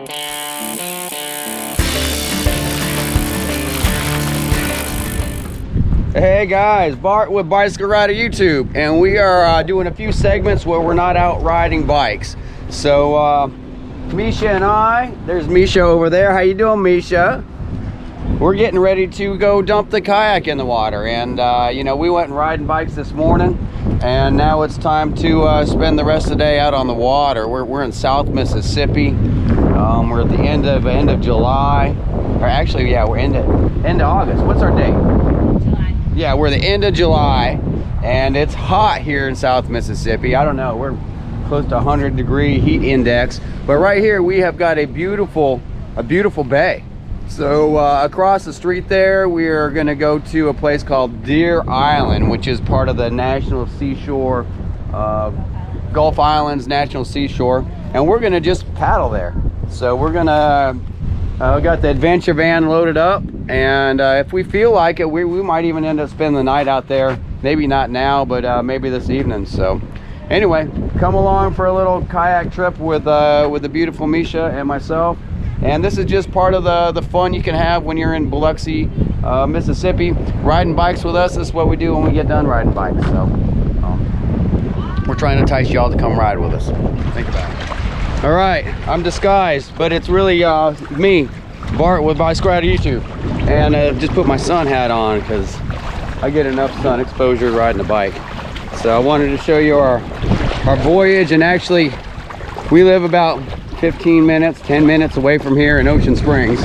Hey guys, Bart with Bicycle Rider YouTube, and we are doing a few segments where we're not out riding bikes. So Measha and I, there's Measha over there. How you doing, Measha? We're getting ready to go dump the kayak in the water, and you know, we went riding bikes this morning, and now it's time to spend the rest of the day out on the water. We're in South Mississippi. We're at the end of July, or actually, yeah, we're end of August. What's our date? Yeah, we're the end of July, and it's hot here in South Mississippi. I don't know, we're close to 100-degree heat index, but right here we have got a beautiful bay. So across the street there, we are going to go to a place called Deer Island, which is part of the National Seashore, Gulf Islands National Seashore, and we're going to just paddle there. So we're going to we got the adventure van loaded up, and if we feel like it, we might even end up spending the night out there. Maybe not now, but maybe this evening. So anyway, come along for a little kayak trip with the beautiful Measha and myself. And this is just part of the fun you can have when you're in Biloxi, Mississippi, riding bikes with us. This is what we do when we get done riding bikes. So we're trying to entice y'all to come ride with us. Think about it. All right, I'm disguised, but it's really me, Bart with Bicycle Rider YouTube, and just put my sun hat on because I get enough sun exposure riding a bike. So I wanted to show you our voyage, and actually we live about 10 minutes away from here in Ocean Springs,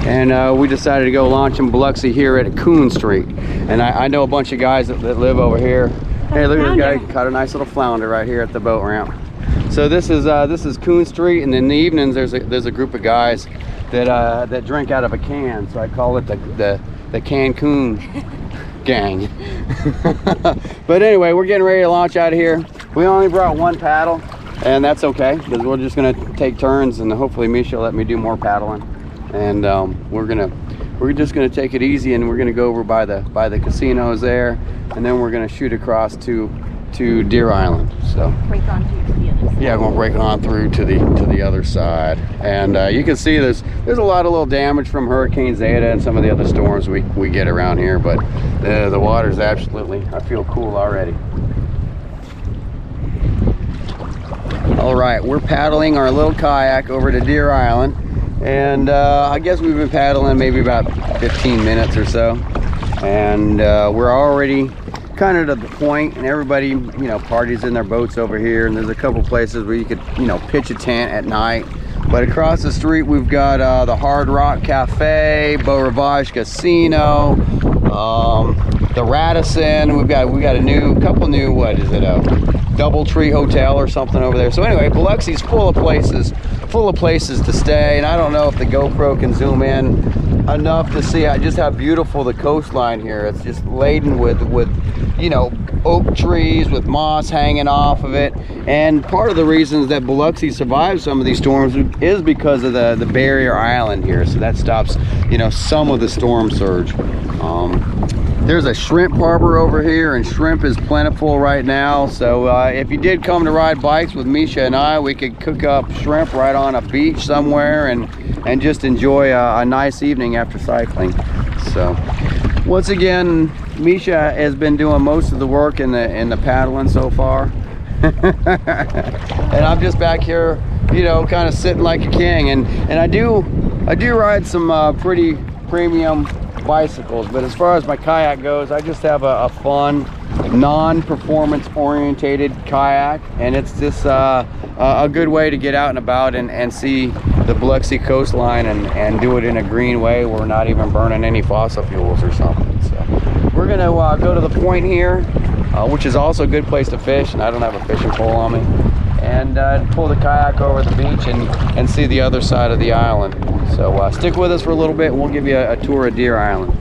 and we decided to go launch in Biloxi here at Coon Street. And I know a bunch of guys that live over here. Hey, look at this guy, caught a nice little flounder right here at the boat ramp. So this is Coon Street, and in the evenings there's a group of guys that drink out of a can. So I call it the Cancun gang. But anyway, we're getting ready to launch out of here. We only brought one paddle, and that's okay because we're just gonna take turns, and hopefully Measha will let me do more paddling. And we're just gonna take it easy, and we're gonna go over by the casinos there, and then we're gonna shoot across to Deer Island. So break on through to the other side. Yeah, we're gonna break on through to the other side, and you can see there's a lot of little damage from Hurricane Zeta and some of the other storms we get around here, but the water's absolutely, I feel cool already. All right, we're paddling our little kayak over to Deer Island, and I guess we've been paddling maybe about 15 minutes or so, and we're already kind of to the point, and everybody, you know, parties in their boats over here, and there's a couple places where you could, you know, pitch a tent at night. But across the street we've got the Hard Rock Cafe, Beau Rivage Casino, the Radisson. We've got a couple new, what is it, Doubletree Hotel or something over there. So anyway, Biloxi's full of places to stay, and I don't know if the GoPro can zoom in enough to see just how beautiful the coastline here. It's just laden with you know, oak trees with moss hanging off of it. And part of the reasons that Biloxi survives some of these storms is because of the barrier island here. So that stops, you know, some of the storm surge. There's a shrimp harbor over here, and shrimp is plentiful right now. So if you did come to ride bikes with Measha and I, we could cook up shrimp right on a beach somewhere and just enjoy a nice evening after cycling. So once again, Measha has been doing most of the work in the paddling so far. And I'm just back here, you know, kind of sitting like a king. And I do ride some pretty premium bicycles, but as far as my kayak goes, I just have a fun, non-performance orientated kayak, and it's just a good way to get out and about and see the Biloxi coastline and do it in a green way. We're not even burning any fossil fuels or something. So we're gonna go to the point here, which is also a good place to fish, and I don't have a fishing pole on me, and pull the kayak over the beach and see the other side of the island. So stick with us for a little bit, and we'll give you a tour of Deer Island.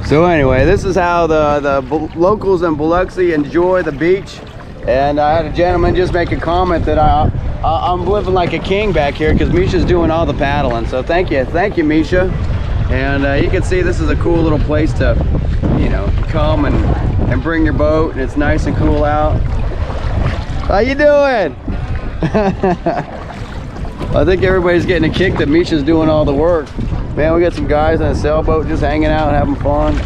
So anyway, this is how the locals in Biloxi enjoy the beach. And I had a gentleman just make a comment that I'm living like a king back here because Measha's doing all the paddling. So thank you Measha. And you can see this is a cool little place to, you know, come and bring your boat, and it's nice and cool out. How you doing? I think everybody's getting a kick that Measha's doing all the work. Man, we got some guys on a sailboat just hanging out, having fun.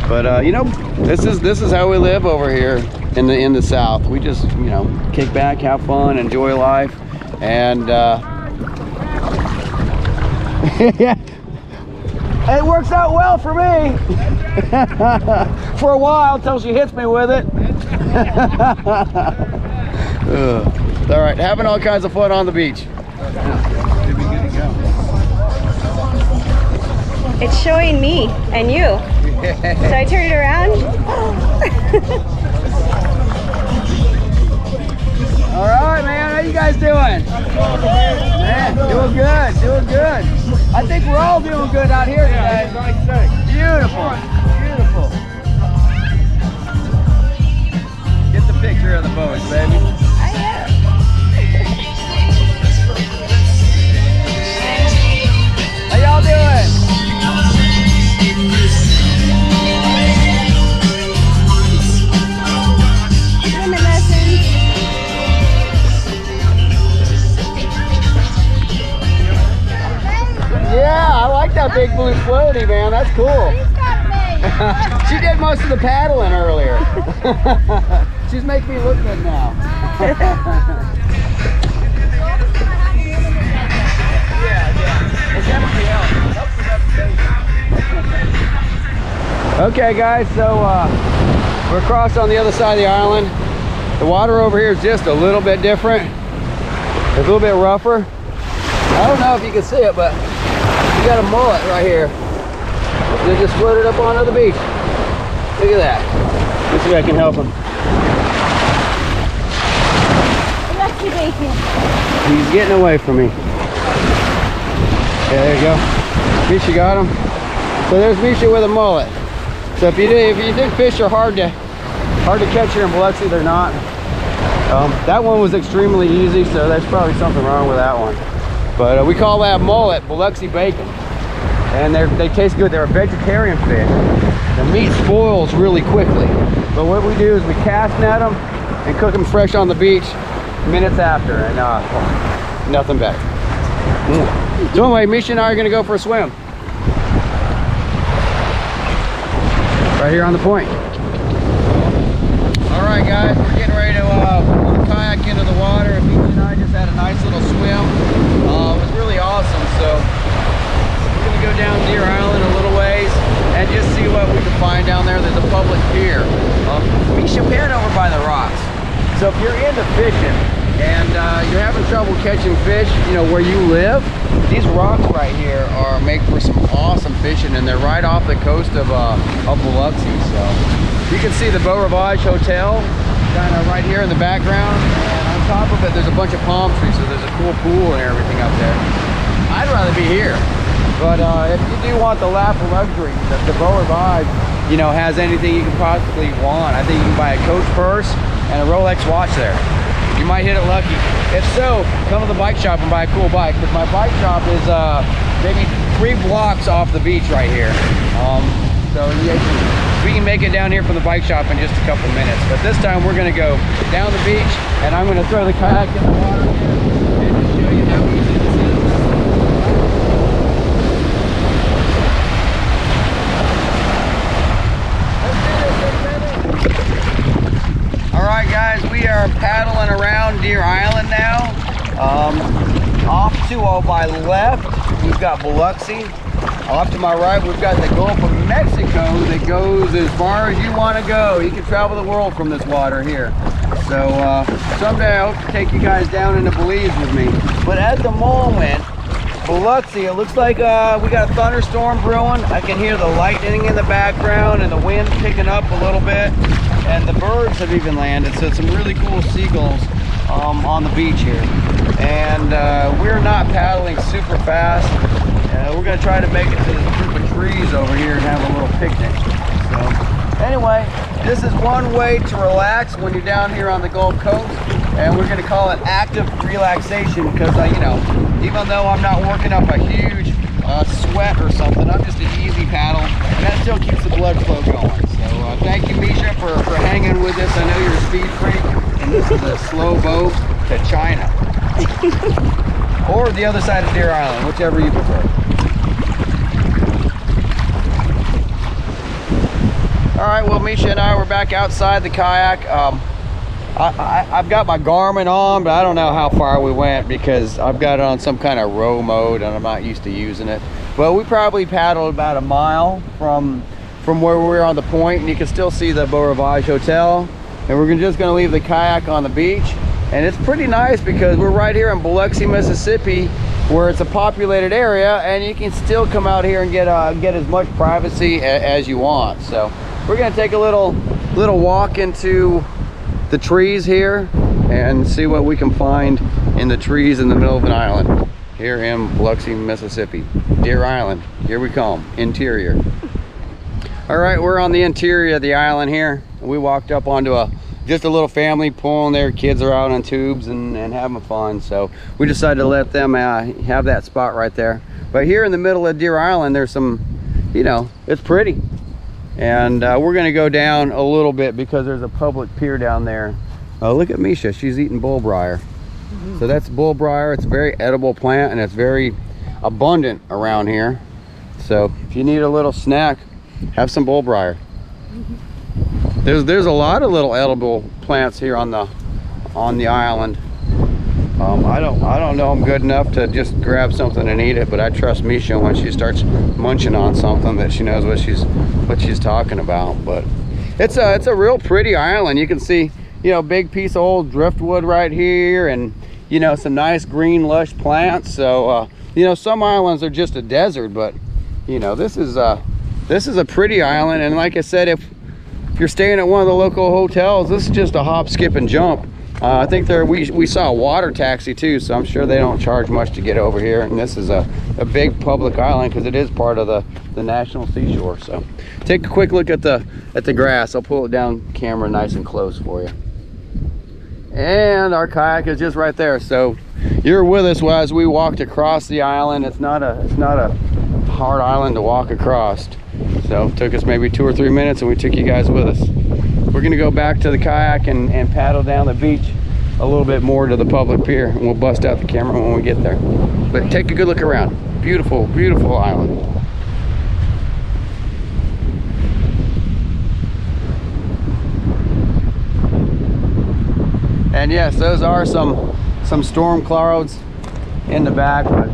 But you know, this is how we live over here in the South. We just, you know, kick back, have fun, enjoy life, and yeah, it works out well for me. For a while, until she hits me with it. All right, having all kinds of fun on the beach. It's showing me and you. Should I turn it around? All right, man. How you guys doing? Man, doing good. Doing good. I think we're all doing good out here today. Beautiful. Beautiful. Get the picture of the boat, baby. I am. How y'all doing? Swimming lessons. Yeah, I like that big blue floaty, man. That's cool. She did most of the paddling earlier. She's making me look good now. Okay, guys, so we're across on the other side of the island. The water over here is just a little bit different. It's a little bit rougher. I don't know if you can see it, but we got a mullet right here. They just floated up onto the beach. Look at that. Let's see if I can help him. He's getting away from me. Okay, there you go. Measha got him. So there's Measha with a mullet. So if you think fish are hard to catch here in Biloxi, they're not. That one was extremely easy, so there's probably something wrong with that one. But we call that mullet Biloxi bacon, and they taste good. They're a vegetarian fish. The meat spoils really quickly, but what we do is we cast net them and cook them fresh on the beach minutes after, and nothing better. So anyway, Measha and I are going to go for a swim right here on the point. All right, guys, we're getting ready to pull the kayak into the water. Measha and I just had a nice little swim. It was really awesome. So we're going to go down Deer Island a little ways and just see what we can find down there. There's a public pier. Measha, we head over by the rocks. So if you're into fishing and you're having trouble catching fish, you know, where you live, these rocks right here make for some awesome fishing, and they're right off the coast of Biloxi. So you can see the Beau Rivage Hotel kind of right here in the background, and on top of it there's a bunch of palm trees, so there's a cool pool and everything up there. I'd rather be here, but if you do want the lap of luxury, the Beau Rivage, you know, has anything you can possibly want. I think you can buy a Coach purse and a Rolex watch there. You might hit it lucky. If so, come to the bike shop and buy a cool bike, because my bike shop is maybe 3 blocks off the beach right here. So yeah, we can make it down here from the bike shop in just a couple minutes. But this time we're going to go down the beach, and I'm going to throw the kayak in the water and just show you how easy this is. Alright guys, we are paddling around Deer Island now. Off to my left, we've got Biloxi. Off to my right, we've got the Gulf of Mexico that goes as far as you want to go. You can travel the world from this water here. So someday I hope to take you guys down into Belize with me. But at the moment, Biloxi, it looks like we got a thunderstorm brewing. I can hear the lightning in the background and the wind picking up a little bit. And the birds have even landed, so some really cool seagulls on the beach here. And we're not paddling super fast. We're gonna try to make it to this group of trees over here and have a little picnic. So anyway, this is one way to relax when you're down here on the Gulf Coast, and we're gonna call it active relaxation, because you know, even though I'm not working up a huge sweat or something, I'm just an easy paddle, and that still keeps the blood flow going. So thank you, Measha, for hanging with us. I know you're a speed freak, and this is a slow boat to China. or the other side of Deer Island, whichever you prefer. All right, well, Measha and I were back outside the kayak. I've got my Garmin on, but I don't know how far we went because I've got it on some kind of row mode and I'm not used to using it. But we probably paddled about a mile from where we were on the point, and you can still see the Beau Rivage Hotel. And we're just gonna leave the kayak on the beach. And it's pretty nice because we're right here in Biloxi, Mississippi, where it's a populated area, and you can still come out here and get as much privacy as you want. So we're gonna take a little walk into the trees here and see what we can find in the trees in the middle of an island here in Biloxi, Mississippi. Deer Island, here we come, interior. All right, we're on the interior of the island here. We walked up onto just a little family pulling their kids around on tubes and having fun. So we decided to let them have that spot right there. But here in the middle of Deer Island, there's some, it's pretty. And we're gonna go down a little bit because there's a public pier down there. Look at Measha, she's eating bullbriar. So that's bullbriar. It's a very edible plant and it's very abundant around here. So if you need a little snack, have some bullbriar. There's a lot of little edible plants here on the island. I don't know them good enough to just grab something and eat it, but I trust Measha when she starts munching on something that she knows what she's talking about. But it's a real pretty island. You can see, big piece of old driftwood right here, and some nice green lush plants. So some islands are just a desert, but this is a pretty island. And like I said, if you're staying at one of the local hotels, this is just a hop, skip, and jump. I think we saw a water taxi too, so I'm sure they don't charge much to get over here. And this is a big public island because it is part of the national seashore. So take a quick look at the grass. I'll pull it down camera nice and close for you. And our kayak is just right there. So you're with us as we walked across the island. It's not a hard island to walk across. So it took us maybe 2 or 3 minutes, and we took you guys with us. We're gonna go back to the kayak and paddle down the beach a little bit more to the public pier, and we'll bust out the camera when we get there. But take a good look around. Beautiful, beautiful island. And yes, those are some storm clouds in the back, but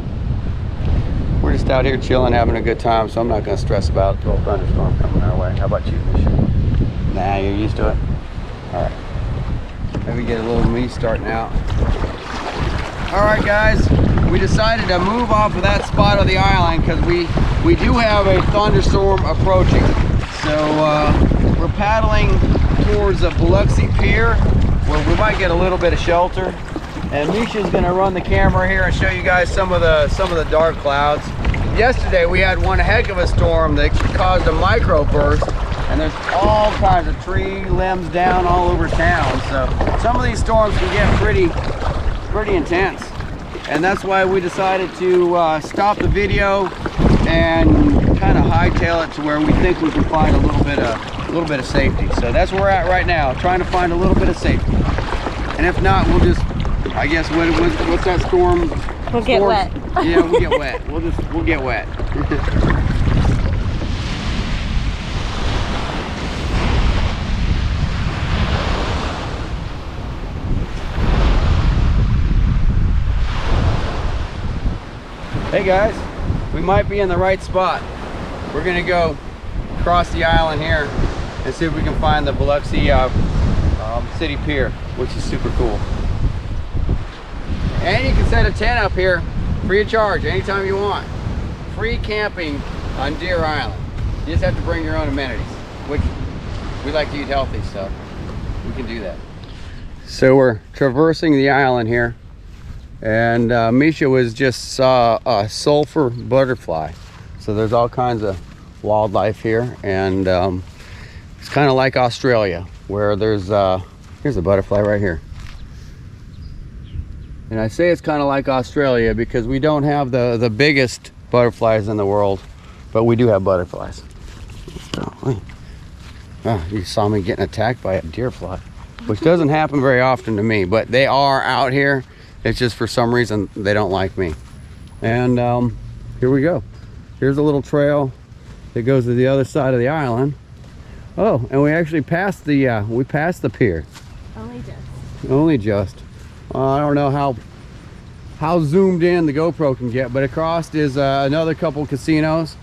we're just out here chilling, having a good time, so I'm not gonna stress about a little thunderstorm coming our way. How about you, Measha? Nah, you're used to it? All right. Maybe get a little me starting out. All right, guys. We decided to move off of that spot of the island because we do have a thunderstorm approaching. So we're paddling towards the Biloxi Pier where we might get a little bit of shelter. And Measha's gonna run the camera here and show you guys some of the dark clouds. Yesterday we had one heck of a storm that caused a microburst. And there's all kinds of tree limbs down all over town. So some of these storms can get pretty intense. And that's why we decided to stop the video and kind of hightail it to where we think we can find a little bit of safety. So that's where we're at right now, trying to find a little bit of safety. And if not, we'll just, I guess, what's that storm? We'll get wet. Yeah, we'll get wet. We'll get wet. Hey guys, we might be in the right spot. We're gonna go across the island here and see if we can find the Biloxi City Pier, which is super cool. And you can set a tent up here free of charge anytime you want. Free camping on Deer Island. You just have to bring your own amenities, which we like to eat healthy, so we can do that. So we're traversing the island here. And Measha just saw a sulfur butterfly. So there's all kinds of wildlife here, and it's kind of like Australia, where here's a butterfly right here. And I say it's kind of like Australia because we don't have the biggest butterflies in the world, but we do have butterflies. So, you saw me getting attacked by a deer fly, which doesn't happen very often to me, but they are out here. It's just for some reason they don't like me. And here we go. Here's a little trail that goes to the other side of the island. Oh, and we actually passed the pier. Only just. I don't know how zoomed in the GoPro can get, but across is another couple casinos.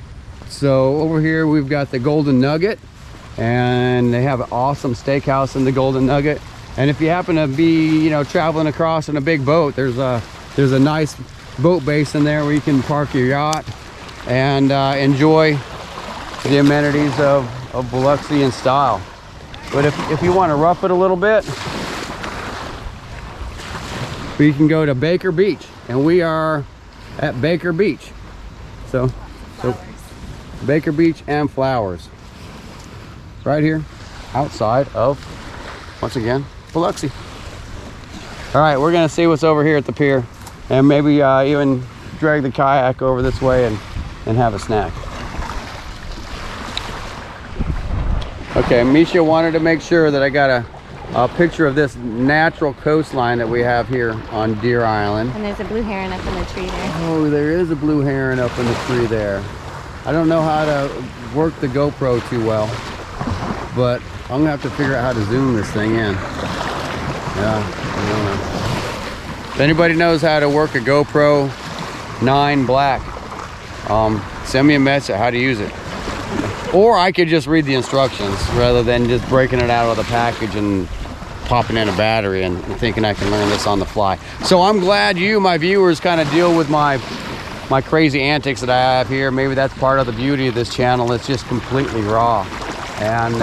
So over here we've got the Golden Nugget, and they have an awesome steakhouse in the Golden Nugget. And if you happen to be, you know, traveling across in a big boat, there's a nice boat basin there where you can park your yacht and enjoy the amenities of Biloxi in style. But if you want to rough it a little bit, we can go to Baker Beach, and we are at Baker Beach. So Baker Beach and Flowers, right here outside of, once again, Biloxi. All right, we're gonna see what's over here at the pier, and maybe even drag the kayak over this way and have a snack. Okay, Measha wanted to make sure that I got a picture of this natural coastline that we have here on Deer Island. And there's a blue heron up in the tree there. Oh, there is a blue heron up in the tree there. I don't know how to work the GoPro too well, but I'm gonna have to figure out how to zoom this thing in. Yeah, I don't know. If anybody knows how to work a GoPro 9 Black, send me a message how to use it. Or I could just read the instructions rather than just breaking it out of the package and popping in a battery and thinking I can learn this on the fly. So I'm glad you, my viewers, kind of deal with my crazy antics that I have here. Maybe that's part of the beauty of this channel. It's just completely raw. And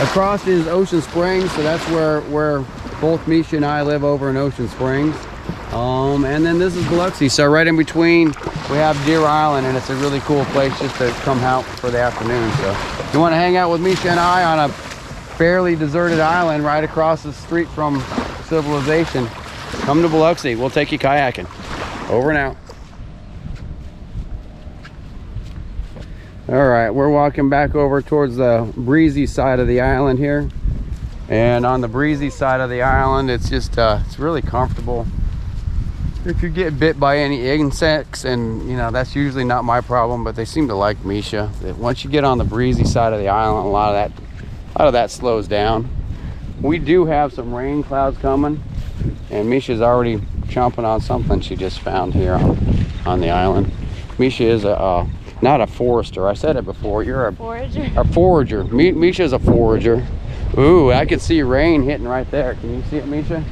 across is Ocean Springs, so that's where both Measha and I live, over in Ocean Springs. And then this is Biloxi, so right in between we have Deer Island, and it's a really cool place just to come out for the afternoon. So if you want to hang out with Measha and I on a fairly deserted island right across the street from civilization, come to Biloxi. We'll take you kayaking. Over and out. All right, we're walking back over towards the breezy side of the island here. And on the breezy side of the island, it's just it's really comfortable. If you get bit by any insects, and you know, that's usually not my problem, but they seem to like Measha. That once you get on the breezy side of the island, a lot of that slows down. We do have some rain clouds coming, and Measha's already chomping on something she just found here on the island. Measha is not a forester. I said it before. You're a forager. A forager. Measha's a forager. Ooh, I could see rain hitting right there. Can you see it, Measha?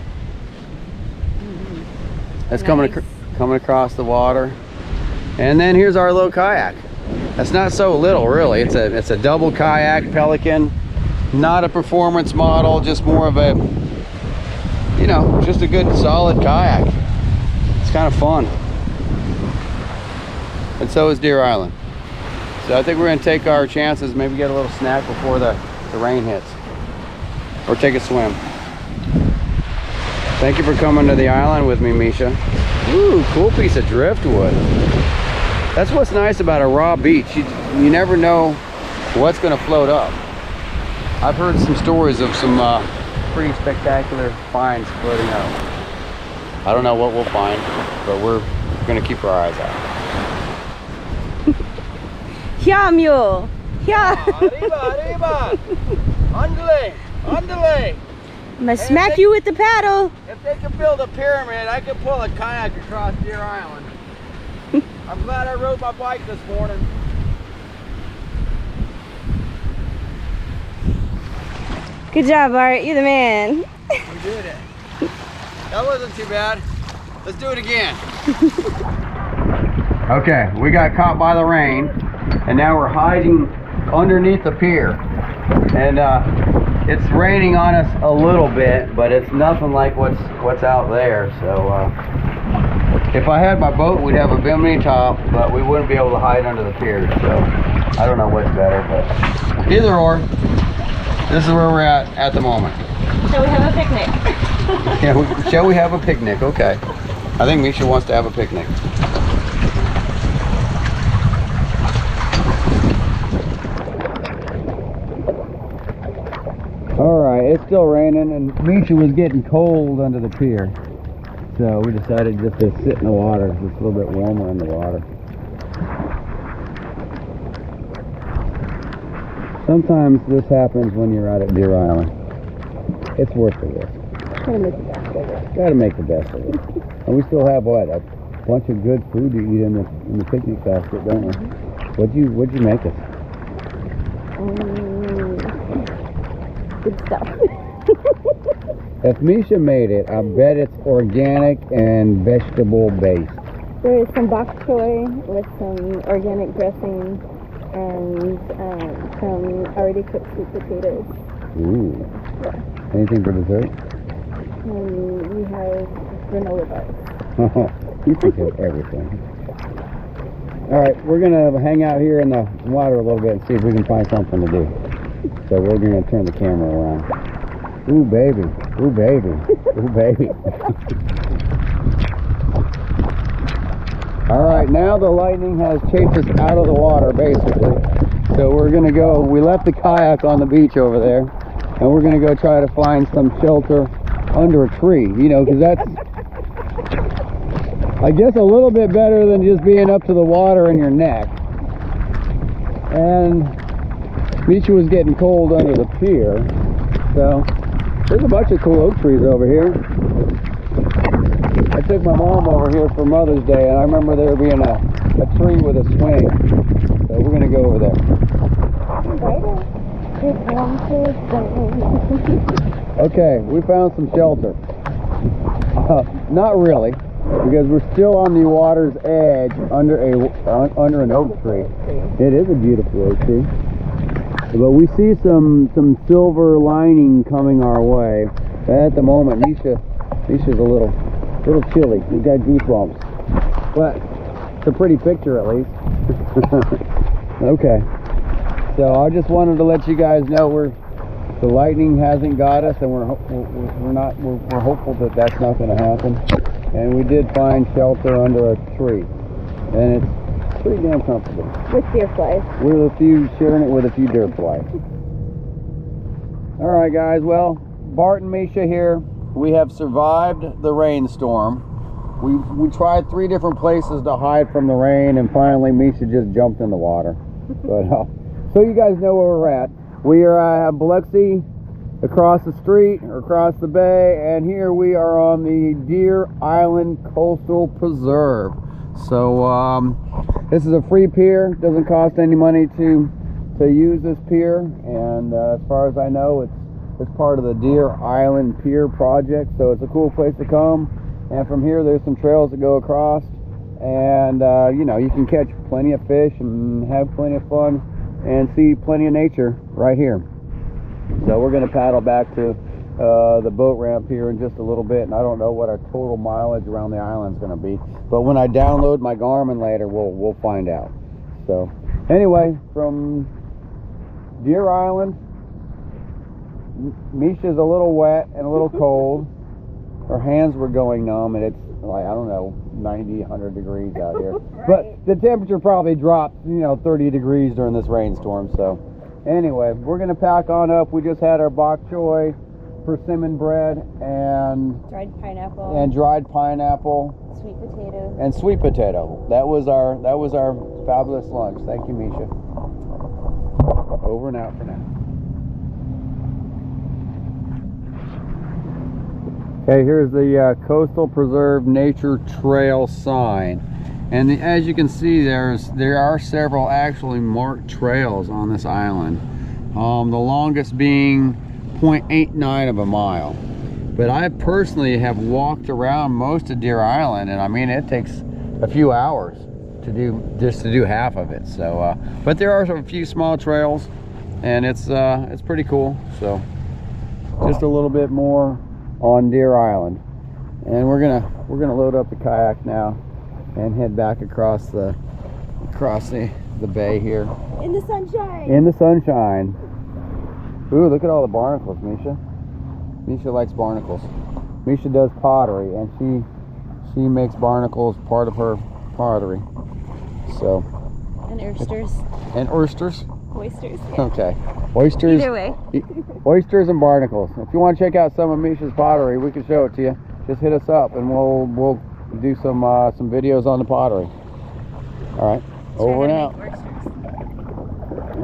That's nice. coming across the water. And then here's our little kayak. That's not so little, really. It's a double kayak Pelican, not a performance model, just more of a, you know, just a good solid kayak. It's kind of fun. And so is Deer Island. So I think we're gonna take our chances, maybe get a little snack before the rain hits, or take a swim. Thank you for coming to the island with me, Measha. Ooh, cool piece of driftwood. That's what's nice about a raw beach. You never know what's gonna float up. I've heard some stories of some pretty spectacular finds floating up. I don't know what we'll find, but we're gonna keep our eyes out. Yeah, mule. Yeah. Arriba, arriba. Andale, andale. I'm gonna smack you with the paddle. If they can build a pyramid, I can pull a kayak across Deer Island. I'm glad I rode my bike this morning. Good job, Bart. You're the man. We did it. That wasn't too bad. Let's do it again. Okay, we got caught by the rain, and now we're hiding underneath the pier. And it's raining on us a little bit, but it's nothing like what's out there. So if I had my boat, we'd have a bimini top, but we wouldn't be able to hide under the pier. So I don't know what's better, but either or, this is where we're at the moment. Shall we have a picnic? Yeah, shall we have a picnic? Okay. I think Measha wants to have a picnic. All right, it's still raining, and Measha was getting cold under the pier. So we decided just to sit in the water. It's a little bit warmer in the water. Sometimes this happens when you're out at Deer Island. It's worth the risk. Gotta make the best of it. Gotta make the best of it. And we still have what? A bunch of good food to eat in the picnic basket, don't we? What'd you make us? Good stuff. If Measha made it, I bet it's organic and vegetable based. There is some bok choy with some organic dressing and some already cooked sweet potatoes. Ooh. Yeah. Anything for dessert? We have granola bars. You think of everything. All right, we're gonna hang out here in the water a little bit and see if we can find something to do. So we're gonna turn the camera around. Ooh, baby. Ooh, baby. Ooh, baby. All right, now the lightning has chased us out of the water, basically. So we're gonna go, we left the kayak on the beach over there, and we're gonna go try to find some shelter under a tree, you know, because that's, I guess, a little bit better than just being up to the water in your neck. And Measha was getting cold under the pier, so there's a bunch of cool oak trees over here. I took my mom over here for Mother's Day, and I remember there being a tree with a swing. So we're gonna go over there. Okay, we found some shelter. Not really, because we're still on the water's edge under an oak tree. It is a beautiful oak tree. But we see some silver lining coming our way. At the moment, Measha's a little chilly. We've got goosebumps. But it's a pretty picture at least. Okay. So I just wanted to let you guys know the lightning hasn't got us, and we're hopeful that that's not going to happen. And we did find shelter under a tree, and it's pretty damn comfortable. With deer flies. Sharing it with a few deer flies. All right, guys. Well, Bart and Measha here. We have survived the rainstorm. We tried 3 different places to hide from the rain, and finally Measha just jumped in the water. But so you guys know where we're at. We are at Biloxi, across the street, or across the bay, and here we are on the Deer Island Coastal Preserve. So this is a free pier. Doesn't cost any money to use this pier, and as far as I know, it's part of the Deer Island Pier project. So it's a cool place to come. And from here, there's some trails that go across, and you know, you can catch plenty of fish and have plenty of fun and see plenty of nature right here. So we're going to paddle back to the boat ramp here in just a little bit, and I don't know what our total mileage around the island is going to be, but when I download my Garmin later, we'll find out. So anyway, from Deer Island, Measha's a little wet and a little cold. Her hands were going numb, and it's like, I don't know, 90, 100 degrees out here. Right. But the temperature probably dropped, 30 degrees during this rainstorm. So anyway, we're going to pack on up. We just had our bok choy, persimmon bread, and dried pineapple. Sweet potato. And sweet potato. That was our fabulous lunch. Thank you, Measha. Over and out for now. Okay, here's the Coastal Preserve Nature Trail sign, and as you can see, there are several actually marked trails on this island. The longest being 0.89 of a mile. But I personally have walked around most of Deer Island, and I mean, it takes a few hours to do half of it. So, but there are a few small trails, and it's pretty cool. So, just a little bit more on Deer Island, and we're gonna load up the kayak now and head back across the bay here in the sunshine. Ooh, look at all the barnacles, Measha. Measha likes barnacles. Measha does pottery, and she makes barnacles part of her pottery. So, and oysters. Oysters. Yeah. Okay. Oysters. Either way. Oysters and barnacles. If you want to check out some of Measha's pottery, we can show it to you. just hit us up and we'll do some videos on the pottery. All right, over and out.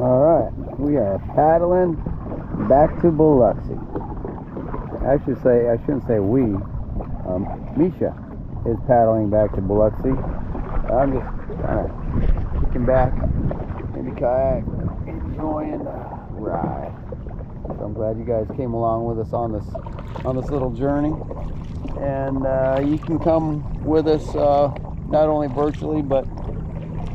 All right, we are paddling back to Biloxi. I shouldn't say we. Measha is paddling back to Biloxi. I'm just kind of kicking back in the kayak, enjoying the ride. So I'm glad you guys came along with us on this little journey. And you can come with us not only virtually, but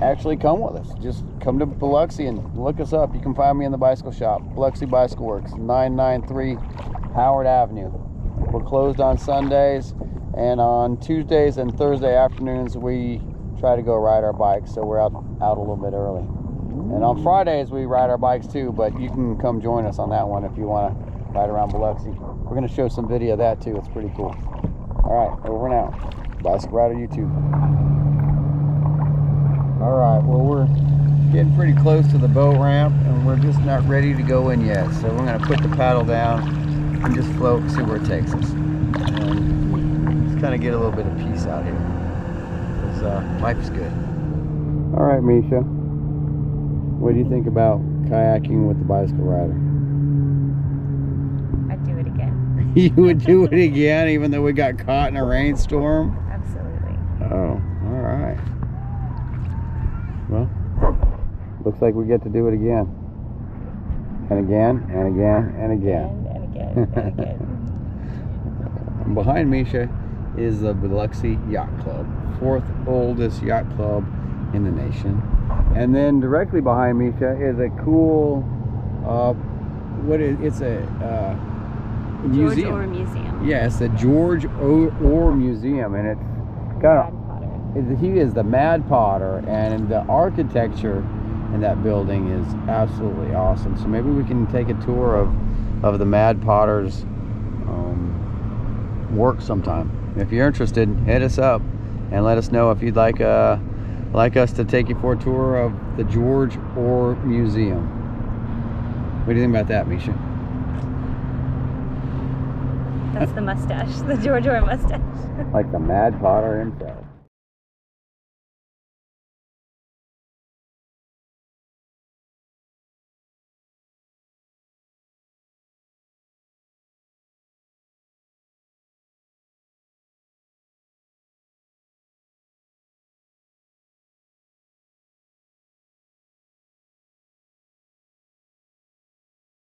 actually come with us. Just come to Biloxi and look us up. You can find me in the bicycle shop, Biloxi Bicycle Works, 993 Howard Avenue. We're closed on Sundays, and on Tuesdays and Thursday afternoons we try to go ride our bikes, so we're out a little bit early. And on Fridays we ride our bikes too, but you can come join us on that one if you want to ride around Biloxi. We're going to show some video of that too. It's pretty cool. All right, over and out. Bicycle Rider YouTube. All right, well, we're getting pretty close to the boat ramp, and we're just not ready to go in yet. So we're going to put the paddle down and just float and see where it takes us. And just kind of get a little bit of peace out here, because life's good. All right, Measha, what do you think about kayaking with the bicycle rider? I'd do it again. You would do it again, even though we got caught in a rainstorm? Absolutely. Oh, all right. Well, looks like we get to do it again. And again, and again, and again. And again, and again. Behind Measha is the Biloxi Yacht Club, 4th oldest yacht club in the nation. And then directly behind Measha is a cool, it's a museum. George Orr Museum. Yeah, it's the George Orr Museum, and it's got he is the Mad Potter, and the architecture in that building is absolutely awesome. So maybe we can take a tour of the Mad Potter's work sometime. If you're interested, hit us up and let us know if you'd like us to take you for a tour of the George Orr Museum. What do you think about that, Measha? That's the mustache, the George Orr mustache. Like the Mad Potter himself.